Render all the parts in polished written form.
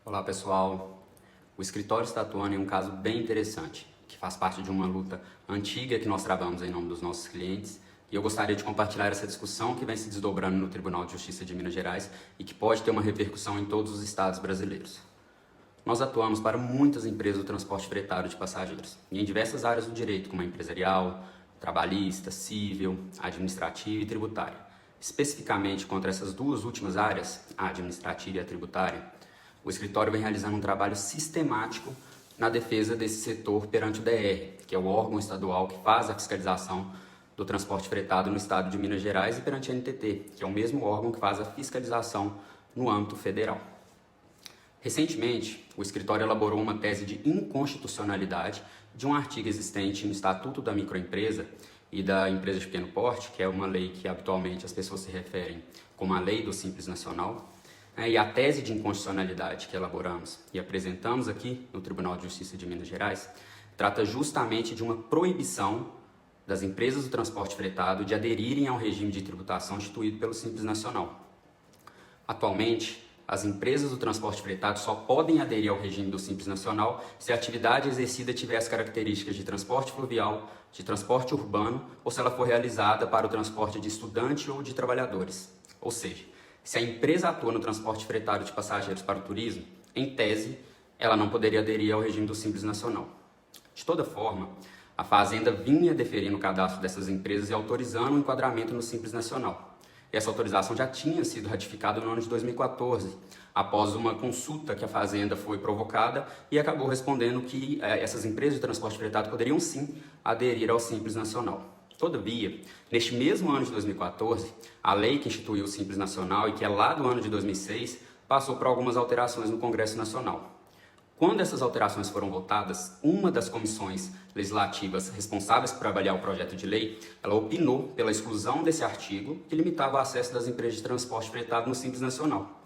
Olá pessoal, o escritório está atuando em um caso bem interessante, que faz parte de uma luta antiga que nós travamos em nome dos nossos clientes, e eu gostaria de compartilhar essa discussão que vem se desdobrando no Tribunal de Justiça de Minas Gerais e que pode ter uma repercussão em todos os estados brasileiros. Nós atuamos para muitas empresas do transporte fretado de passageiros, e em diversas áreas do direito, como a empresarial, trabalhista, civil, administrativa e tributária. Especificamente contra essas duas últimas áreas, a administrativa e a tributária, o escritório vem realizando um trabalho sistemático na defesa desse setor perante o DR, que é o órgão estadual que faz a fiscalização do transporte fretado no estado de Minas Gerais, e perante a NTT, que é o mesmo órgão que faz a fiscalização no âmbito federal. Recentemente, o escritório elaborou uma tese de inconstitucionalidade de um artigo existente no Estatuto da Microempresa e da Empresa de Pequeno Porte, que é uma lei que habitualmente as pessoas se referem como a Lei do Simples Nacional. E a tese de inconstitucionalidade que elaboramos e apresentamos aqui no Tribunal de Justiça de Minas Gerais trata justamente de uma proibição das empresas do transporte fretado de aderirem ao regime de tributação instituído pelo Simples Nacional. Atualmente, as empresas do transporte fretado só podem aderir ao regime do Simples Nacional se a atividade exercida tiver as características de transporte fluvial, de transporte urbano ou se ela for realizada para o transporte de estudante ou de trabalhadores. Ou seja, se a empresa atua no transporte fretado de passageiros para o turismo, em tese, ela não poderia aderir ao regime do Simples Nacional. De toda forma, a Fazenda vinha deferindo o cadastro dessas empresas e autorizando o enquadramento no Simples Nacional. E essa autorização já tinha sido ratificada no ano de 2014, após uma consulta que a Fazenda foi provocada e acabou respondendo que essas empresas de transporte fretado poderiam sim aderir ao Simples Nacional. Todavia, neste mesmo ano de 2014, a lei que instituiu o Simples Nacional e que é lá do ano de 2006, passou por algumas alterações no Congresso Nacional. Quando essas alterações foram votadas, uma das comissões legislativas responsáveis por avaliar o projeto de lei, ela opinou pela exclusão desse artigo que limitava o acesso das empresas de transporte fretado no Simples Nacional.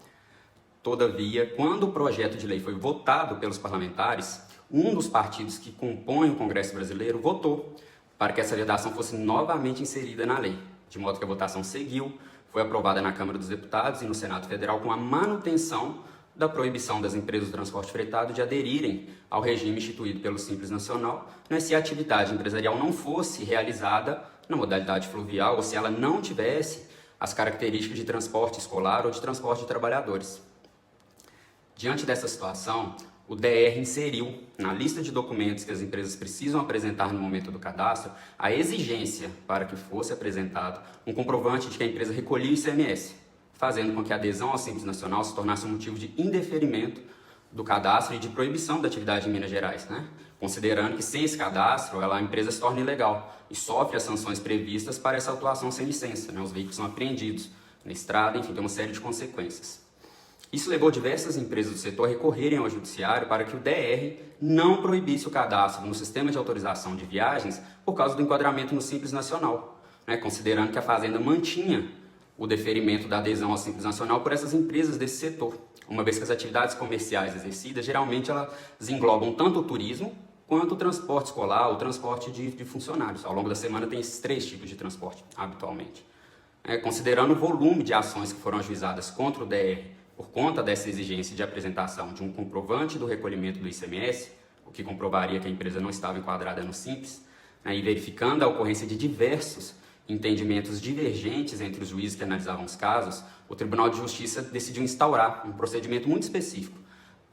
Todavia, quando o projeto de lei foi votado pelos parlamentares, um dos partidos que compõem o Congresso brasileiro votou para que essa vedação fosse novamente inserida na lei, de modo que a votação seguiu, foi aprovada na Câmara dos Deputados e no Senado Federal com a manutenção da proibição das empresas do transporte fretado de aderirem ao regime instituído pelo Simples Nacional, se a atividade empresarial não fosse realizada na modalidade fluvial ou se ela não tivesse as características de transporte escolar ou de transporte de trabalhadores. Diante dessa situação, o DR inseriu na lista de documentos que as empresas precisam apresentar no momento do cadastro a exigência para que fosse apresentado um comprovante de que a empresa recolhia o ICMS, fazendo com que a adesão ao Simples Nacional se tornasse um motivo de indeferimento do cadastro e de proibição da atividade em Minas Gerais, considerando que sem esse cadastro a empresa se torna ilegal e sofre as sanções previstas para essa atuação sem licença. Os veículos são apreendidos na estrada, enfim, tem uma série de consequências. Isso levou diversas empresas do setor a recorrerem ao judiciário para que o DR não proibisse o cadastro no sistema de autorização de viagens por causa do enquadramento no Simples Nacional, considerando que a Fazenda mantinha o deferimento da adesão ao Simples Nacional por essas empresas desse setor, uma vez que as atividades comerciais exercidas, geralmente elas englobam tanto o turismo quanto o transporte escolar, o transporte de funcionários. Ao longo da semana tem esses três tipos de transporte, habitualmente. Considerando o volume de ações que foram ajuizadas contra o DR por conta dessa exigência de apresentação de um comprovante do recolhimento do ICMS, o que comprovaria que a empresa não estava enquadrada no Simples, e verificando a ocorrência de diversos entendimentos divergentes entre os juízes que analisavam os casos, o Tribunal de Justiça decidiu instaurar um procedimento muito específico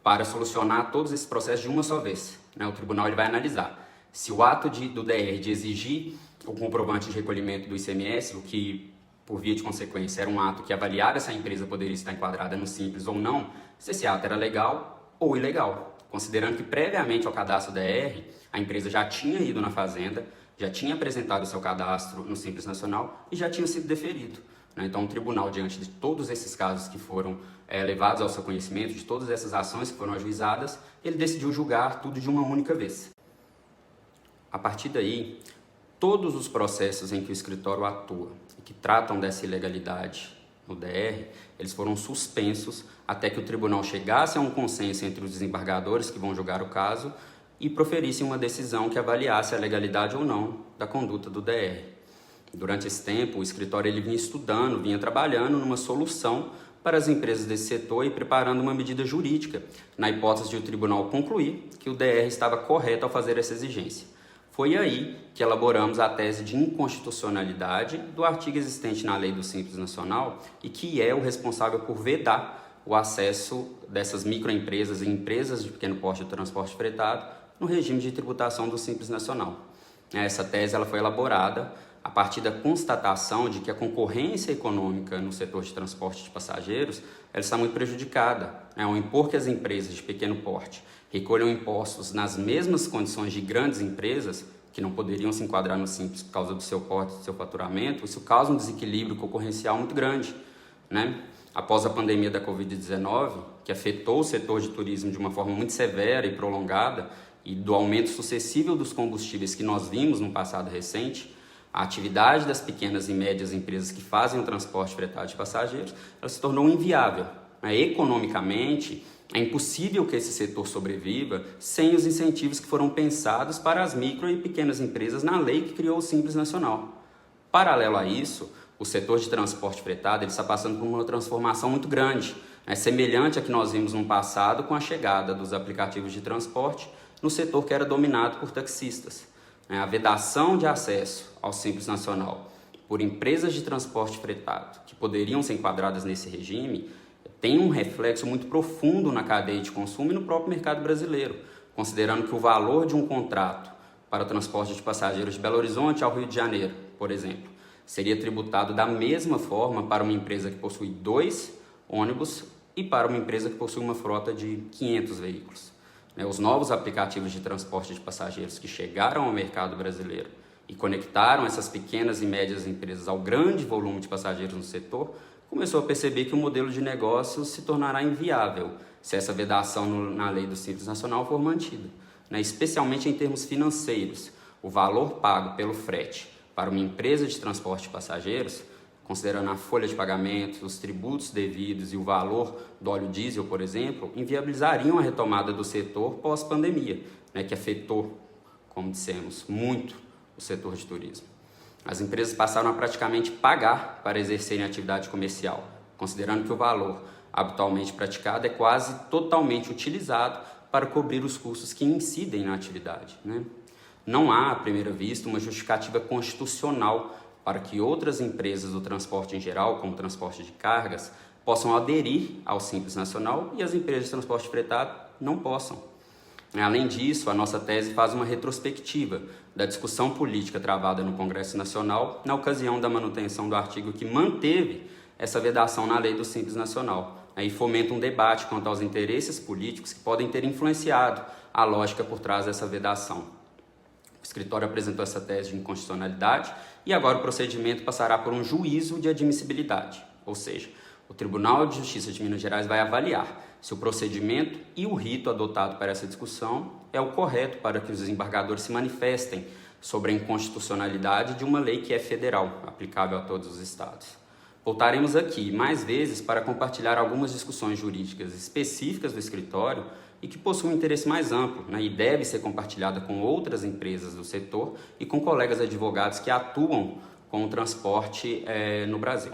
para solucionar todos esses processos de uma só vez. O tribunal ele vai analisar se o ato do DR de exigir o comprovante de recolhimento do ICMS, o que por via de consequência era um ato que avaliava se a empresa poderia estar enquadrada no Simples ou não, se esse ato era legal ou ilegal, considerando que previamente ao cadastro DR, a empresa já tinha ido na Fazenda, já tinha apresentado o seu cadastro no Simples Nacional e já tinha sido deferido. Então o tribunal, diante de todos esses casos que foram levados ao seu conhecimento, de todas essas ações que foram ajuizadas, ele decidiu julgar tudo de uma única vez. A partir daí, todos os processos em que o escritório atua e que tratam dessa ilegalidade no DR, eles foram suspensos até que o tribunal chegasse a um consenso entre os desembargadores que vão julgar o caso e proferisse uma decisão que avaliasse a legalidade ou não da conduta do DR. Durante esse tempo, o escritório ele vinha estudando, vinha trabalhando numa solução para as empresas desse setor e preparando uma medida jurídica, na hipótese de o tribunal concluir que o DR estava correto ao fazer essa exigência. Foi aí que elaboramos a tese de inconstitucionalidade do artigo existente na Lei do Simples Nacional e que é o responsável por vedar o acesso dessas microempresas e empresas de pequeno porte de transporte fretado no regime de tributação do Simples Nacional. Essa tese ela foi elaborada a partir da constatação de que a concorrência econômica no setor de transporte de passageiros ela está muito prejudicada, ao impor que as empresas de pequeno porte recolham impostos nas mesmas condições de grandes empresas, que não poderiam se enquadrar no Simples por causa do seu porte, do seu faturamento. Isso causa um desequilíbrio concorrencial muito grande, Após a pandemia da Covid-19, que afetou o setor de turismo de uma forma muito severa e prolongada, e do aumento sucessivo dos combustíveis que nós vimos no passado recente, a atividade das pequenas e médias empresas que fazem o transporte fretado de passageiros ela se tornou inviável. Economicamente, é impossível que esse setor sobreviva sem os incentivos que foram pensados para as micro e pequenas empresas na lei que criou o Simples Nacional. Paralelo a isso, o setor de transporte fretado ele está passando por uma transformação muito grande, semelhante à que nós vimos no passado com a chegada dos aplicativos de transporte no setor que era dominado por taxistas. A vedação de acesso ao Simples Nacional por empresas de transporte fretado que poderiam ser enquadradas nesse regime tem um reflexo muito profundo na cadeia de consumo e no próprio mercado brasileiro, considerando que o valor de um contrato para o transporte de passageiros de Belo Horizonte ao Rio de Janeiro, por exemplo, seria tributado da mesma forma para uma empresa que possui 2 ônibus e para uma empresa que possui uma frota de 500 veículos. Os novos aplicativos de transporte de passageiros que chegaram ao mercado brasileiro e conectaram essas pequenas e médias empresas ao grande volume de passageiros no setor, começou a perceber que o modelo de negócio se tornará inviável se essa vedação na Lei do Simples Nacional for mantida, especialmente em termos financeiros. O valor pago pelo frete para uma empresa de transporte de passageiros, considerando a folha de pagamento, os tributos devidos e o valor do óleo diesel, por exemplo, inviabilizariam a retomada do setor pós-pandemia, que afetou, como dissemos, muito o setor de turismo. As empresas passaram a praticamente pagar para exercerem atividade comercial, considerando que o valor habitualmente praticado é quase totalmente utilizado para cobrir os custos que incidem na atividade. Não há, à primeira vista, uma justificativa constitucional para que outras empresas do transporte em geral, como o transporte de cargas, possam aderir ao Simples Nacional e as empresas de transporte fretado não possam. Além disso, a nossa tese faz uma retrospectiva da discussão política travada no Congresso Nacional na ocasião da manutenção do artigo que manteve essa vedação na Lei do Simples Nacional, e fomenta um debate quanto aos interesses políticos que podem ter influenciado a lógica por trás dessa vedação. O escritório apresentou essa tese de inconstitucionalidade e agora o procedimento passará por um juízo de admissibilidade, ou seja, o Tribunal de Justiça de Minas Gerais vai avaliar se o procedimento e o rito adotado para essa discussão é o correto para que os desembargadores se manifestem sobre a inconstitucionalidade de uma lei que é federal, aplicável a todos os estados. Voltaremos aqui mais vezes para compartilhar algumas discussões jurídicas específicas do escritório e que possuem um interesse mais amplo, e deve ser compartilhada com outras empresas do setor e com colegas advogados que atuam com o transporte no Brasil.